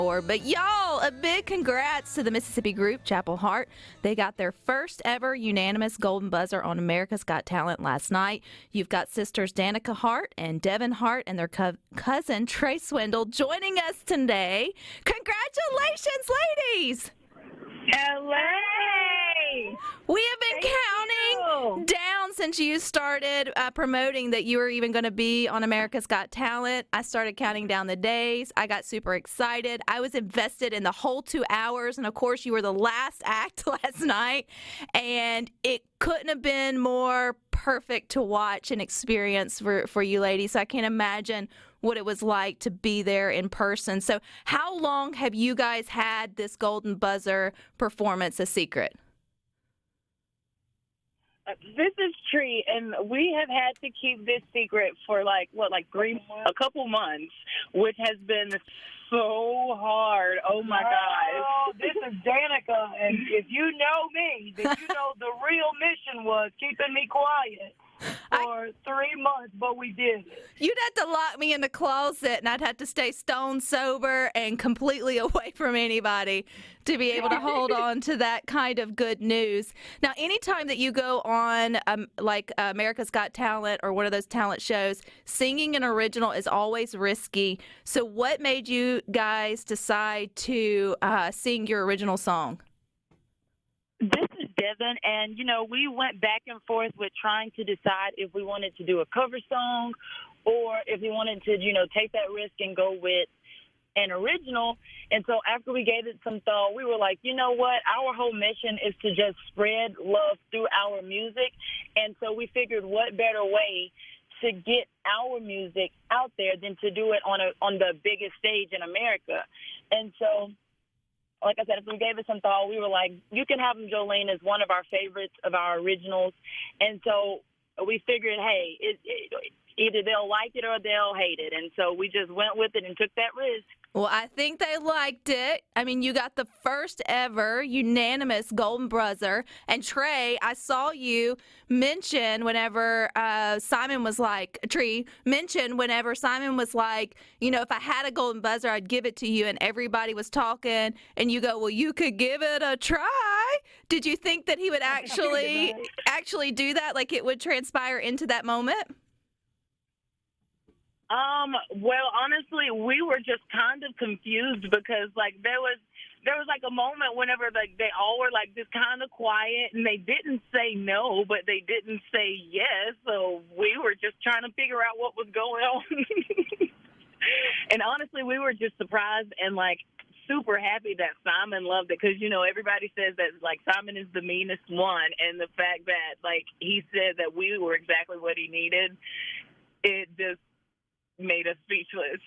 But y'all, a big congrats to the Mississippi group, Chapel Hart. They got their first ever unanimous Golden Buzzer on America's Got Talent last night. You've got sisters Danica Hart and Devin Hart and their cousin Trey Swindle joining us today. Congratulations, ladies! Hello! We have been counting down since you started promoting that you were even going to be on America's Got Talent. I started counting down the days. I got super excited. I was invested in the whole 2 hours. And, of course, you were the last act last night. And it couldn't have been more perfect to watch and experience for you ladies. So I can't imagine what it was like to be there in person. So how long have you guys had this Golden Buzzer performance a secret? This is Tree, and we have had to keep this secret for a couple months, which has been so hard. Oh my gosh. This is Danica, and if you know me, then you know the real mission was keeping me quiet for 3 months, but we did it. You'd have to lock me in the closet, and I'd have to stay stone sober and completely away from anybody to be able to hold on to that kind of good news. Now, anytime that you go on America's Got Talent or one of those talent shows, singing an original is always risky. So what made you guys decide to sing your original song? This is Devin, and, we went back and forth with trying to decide if we wanted to do a cover song or if we wanted to, take that risk and go with an original. And so after we gave it some thought, we were like, you know what? Our whole mission is to just spread love through our music. And so we figured what better way to get our music out there than to do it on the biggest stage in America. And so, like I said, if we gave it some thought, we were like, you can have them, Jolene, as one of our favorites of our originals. And so we figured, hey, either they'll like it or they'll hate it. And so we just went with it and took that risk. Well, I think they liked it. I mean, you got the first ever unanimous Golden Buzzer. And Trey, I saw you mention whenever Simon was like, if I had a Golden Buzzer, I'd give it to you. And everybody was talking. And you go, well, you could give it a try. Did you think that he would actually do that? Like it would transpire into that moment? Well, honestly, we were just kind of confused because there was a moment whenever they all were just kind of quiet and they didn't say no, but they didn't say yes. So we were just trying to figure out what was going on. And honestly, we were just surprised and super happy that Simon loved it because, everybody says that Simon is the meanest one. And the fact that he said that we were exactly what he needed, it just made us speechless.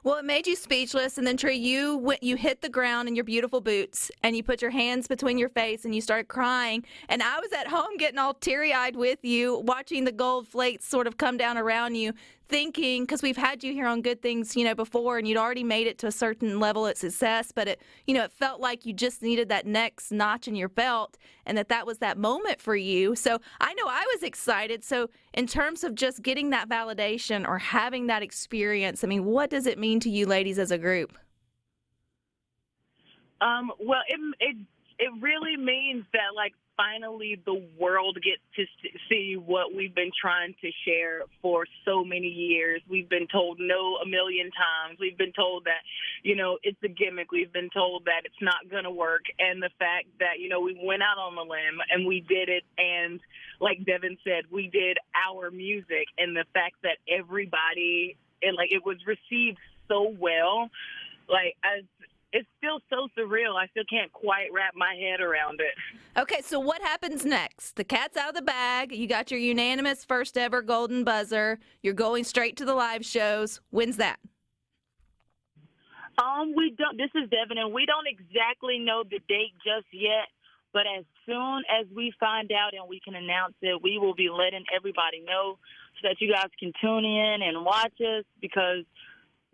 Well, it made you speechless, and then Trey, you hit the ground in your beautiful boots, and you put your hands between your face, and you started crying. And I was at home getting all teary-eyed with you, watching the gold flakes sort of come down around you, thinking, because we've had you here on Good Things, before, and you'd already made it to a certain level of success, but it felt like you just needed that next notch in your belt, and that was that moment for you. So I know I was excited. So in terms of just getting that validation or having that experience, I mean, what does it mean to you ladies as a group? Well, it really means that finally the world gets to see what we've been trying to share for so many years. We've been told no a million times. We've been told that, it's a gimmick. We've been told that it's not going to work. And the fact that, we went out on the limb and we did it. And like Devin said, we did our music, and the fact that everybody, it was received so well, it's still so surreal. I still can't quite wrap my head around it. Okay, so what happens next? The cat's out of the bag. You got your unanimous first ever Golden Buzzer. You're going straight to the live shows. When's that? We don't. This is Devin, and we don't exactly know the date just yet. But as soon as we find out and we can announce it, we will be letting everybody know so that you guys can tune in and watch us because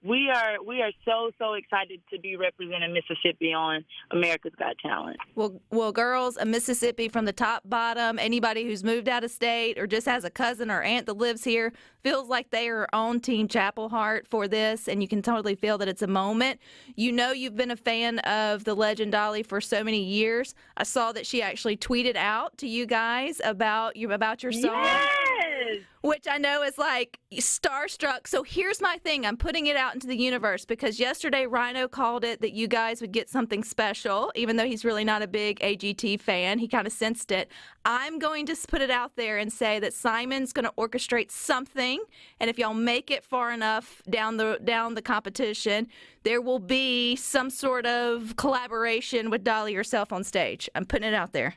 we are so excited to be representing Mississippi on America's Got Talent. Well, girls, a Mississippi from the top bottom, anybody who's moved out of state or just has a cousin or aunt that lives here feels like they are on Team Chapel Hart for this, and you can totally feel that it's a moment. You know, you've been a fan of the legend Dolly for so many years. I saw that she actually tweeted out to you guys about your song. Yes! Which I know is like starstruck. So here's my thing. I'm putting it out into the universe because yesterday Rhino called it that you guys would get something special, even though he's really not a big AGT fan. He kind of sensed it. I'm going to put it out there and say that Simon's going to orchestrate something. And if y'all make it far enough down the competition, there will be some sort of collaboration with Dolly herself on stage. I'm putting it out there.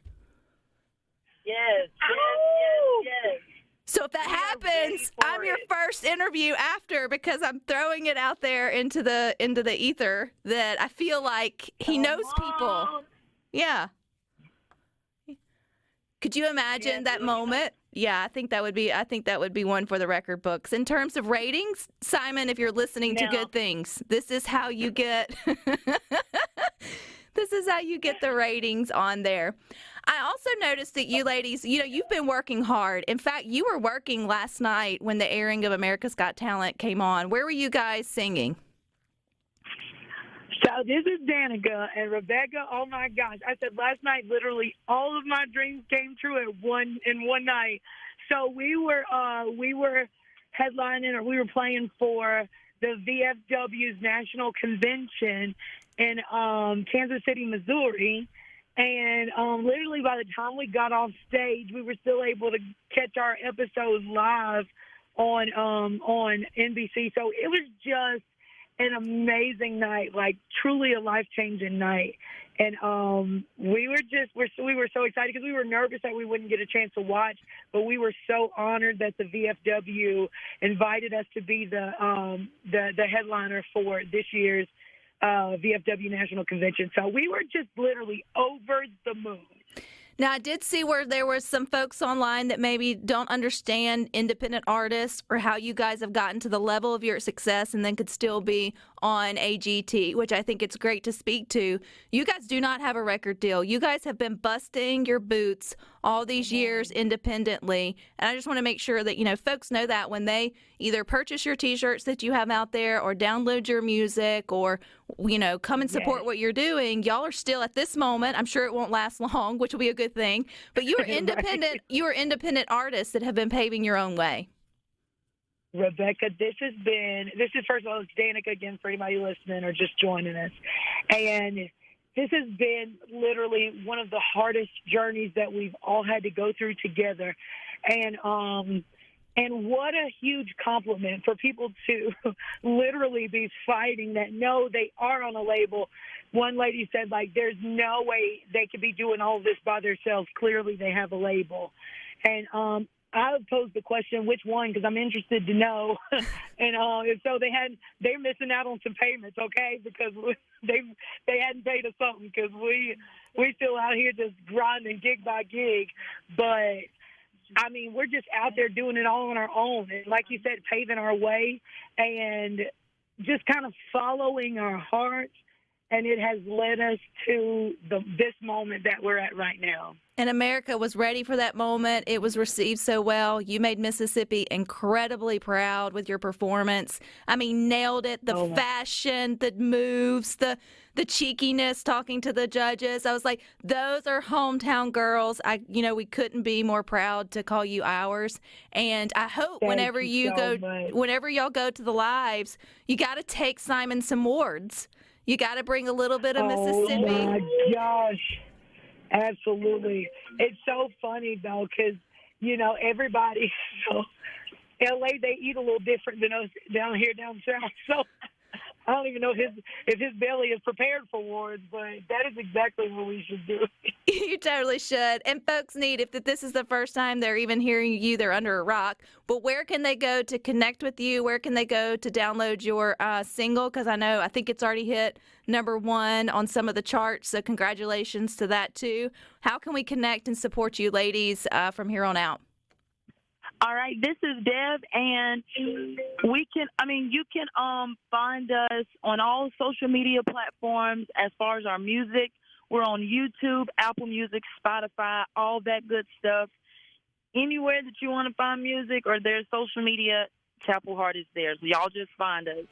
Yes. So if that happens, I'm your first interview after because I'm throwing it out there into the ether that I feel like he knows people. Yeah. Could you imagine that moment? Yeah, I think that would be one for the record books. In terms of ratings, Simon, if you're listening to Good Things, this is how you get the ratings on there. I also noticed that you ladies, you've been working hard. In fact, you were working last night when the airing of America's Got Talent came on. Where were you guys singing? So this is Danica and Rebecca. Oh my gosh! I said last night, literally all of my dreams came true in one night. So we were headlining, or we were playing for the VFW National Convention in Kansas City, Missouri. And literally by the time we got off stage, we were still able to catch our episodes live on NBC. So it was just an amazing night, like truly a life-changing night. And we were so excited because we were nervous that we wouldn't get a chance to watch, but we were so honored that the VFW invited us to be the headliner for this year's VFW National Convention. So we were just literally over the moon. Now, I did see where there were some folks online that maybe don't understand independent artists or how you guys have gotten to the level of your success and then could still be on AGT, which I think it's great to speak to. You guys do not have a record deal. You guys have been busting your boots all these years independently. And I just want to make sure that, folks know that when they either purchase your T-shirts that you have out there or download your music or, come and support what you're doing, y'all are still at this moment. I'm sure it won't last long, which will be a good thing. But you are independent. Right. You are independent artists that have been paving your own way. Rebecca, this is first of all, it's Danica again for anybody listening or just joining us. And this has been literally one of the hardest journeys that we've all had to go through together. And what a huge compliment for people to literally be fighting that, no, they are on a label. One lady said, there's no way they could be doing all this by themselves. Clearly they have a label. And I would pose the question, which one, because I'm interested to know. And so they're missing out on some payments, okay, because they hadn't paid us something because we still out here just grinding gig by gig. But, we're just out there doing it all on our own. And like you said, paving our way and just kind of following our hearts. And it has led us to this moment that we're at right now. And America was ready for that moment. It was received so well. You made Mississippi incredibly proud with your performance. Nailed it. The fashion, the moves, the cheekiness, talking to the judges. I was like, those are hometown girls. We couldn't be more proud to call you ours. And I hope whenever y'all go to the lives, you got to take Simon some awards. You got to bring a little bit of Mississippi. Oh, my gosh. Absolutely. It's so funny, though, because, everybody, L.A., they eat a little different than us down here down south. So I don't even know if his belly is prepared for awards, but that is exactly what we should do. You totally should. And folks need, if this is the first time they're even hearing you, they're under a rock. But where can they go to connect with you? Where can they go to download your single? Because I think it's already hit #1 on some of the charts. So congratulations to that, too. How can we connect and support you ladies from here on out? All right, this is Deb, and you can find us on all social media platforms as far as our music. We're on YouTube, Apple Music, Spotify, all that good stuff. Anywhere that you want to find music or there's social media, Chapel Hart is there. So y'all just find us.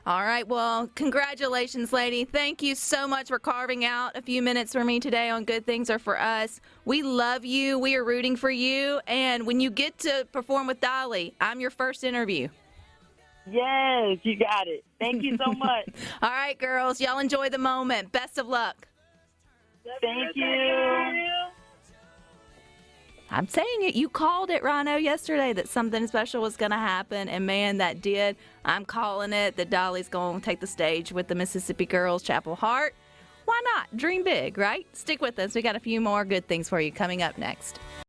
All right. Well, congratulations, lady. Thank you so much for carving out a few minutes for me today on Good Things Are For Us. We love you. We are rooting for you. And when you get to perform with Dolly, I'm your first interview. Yes, you got it. Thank you so much. All right, girls. Y'all enjoy the moment. Best of luck. Thank you. I'm saying it. You called it, Rhino, yesterday that something special was going to happen, and, man, that did. I'm calling it that Dolly's going to take the stage with the Mississippi Girls, Chapel Hart. Why not? Dream big, right? Stick with us. We got a few more good things for you coming up next.